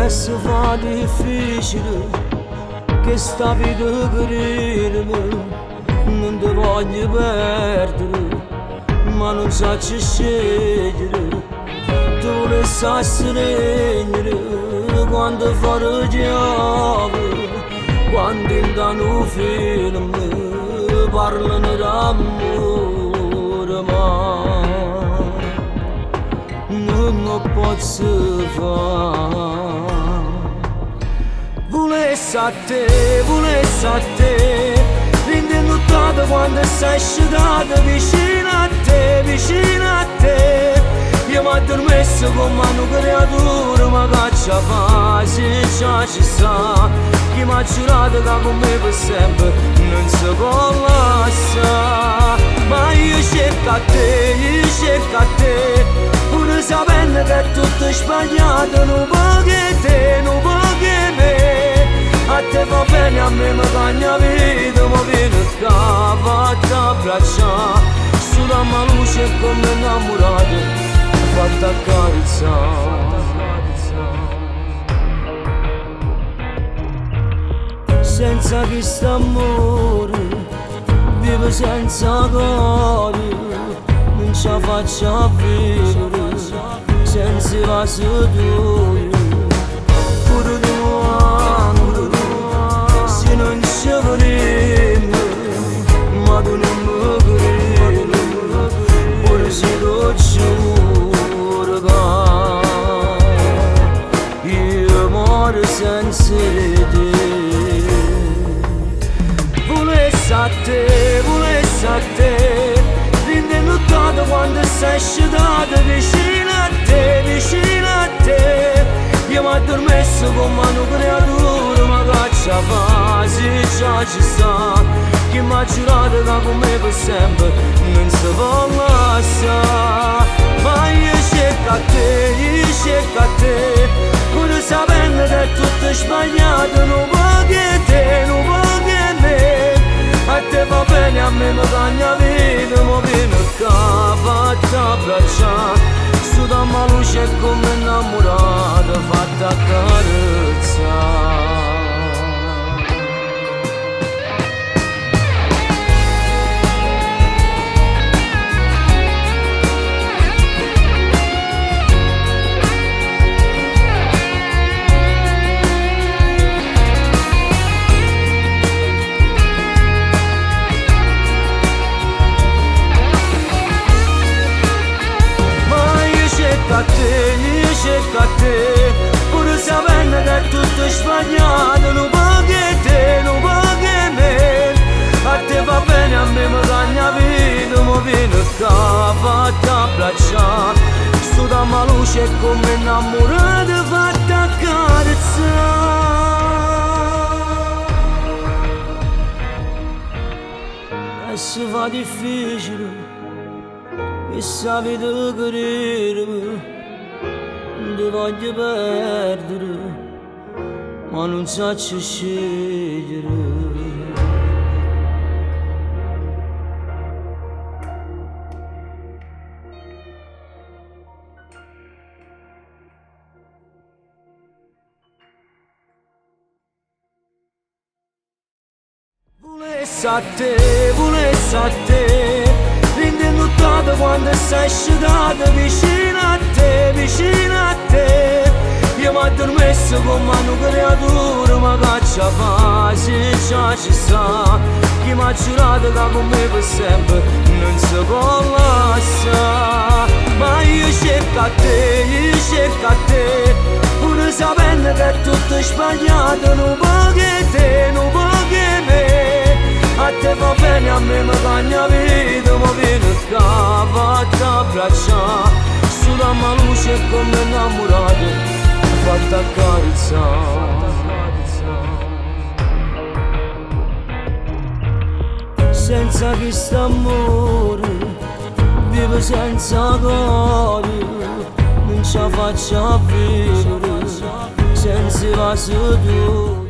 se fa difficile che sta vita creermi, non ti voglio perdere, ma non so che scegliere. Tu ne sai stringere quando fuori piove, quando intanto film parlano d'amore, ma non lo posso fare. Volessi a te, rindenuttato quando sei scedato vicino a te, vicino a te. Io mi addormesso come una creatura, ma caccia fa, se già ci sta. Chi mi ha giurato che con me per sempre non si può lasciare. Ma io cerco a te, pur sapendo che è tutto sbagliato, non puoi te, non puoi me. A te va bene, a me mi cagna vita, ma viene qua, fatta abbracciare. Sulla mia luce come innamorato, fatta accarezzare. Senza questo amore, vivo senza cuore, non ce la faccio a vivere, senza la seduta. Pure tu anche, se non ci vorremmo, ma tu non mi credi, pure se lo giuro che io muore senza te. Volessi a te, rindenuttato quando sei scedato vicino a te, vicino a te. Io mi addormesso come una creatura, ma caccia fa, se già ci sta. Chi mi ha giurato che con me per sempre non si può lasciare. Ma io cerco a te, pur sapendo che è tutto sbagliato, non puoi te, non puoi me. A te va bene, a me mi cagna vita, ma viene qua, fatta abbracciare. Su da ma luce come innamorata, fatta accarezzare. Io cerco a te, pur sapendo che è tutto sbagliato, non puoi te, non puoi me. A te va bene, a me mi cagna vita, ma viene qua, fatta abbracciare. Su da ma luce come innamorato, fatta accarezzare. E se fa difficile questa vita creermi, non ti voglio perdere, ma non so che scegliere. Volessi a te, rindenuttato quando sei scedato vicino a te, vicino a te. Io mi addormesso come una creatura, ma caccia fa, se già ci sta. Chi mi ha giurato che con me per sempre non si può lasciare. Ma io cerco a te, pur sapendo che è tutto sbagliato, non puoi te, non puoi me. A te va bene, a me mi cagna vita, ma viene qua, fatta abbracciare. Sulla mia luce come innamorato, fatta accarezzare. Senza questo amore, vivo senza cuore, non ce la faccio a vivere, senza la seduta.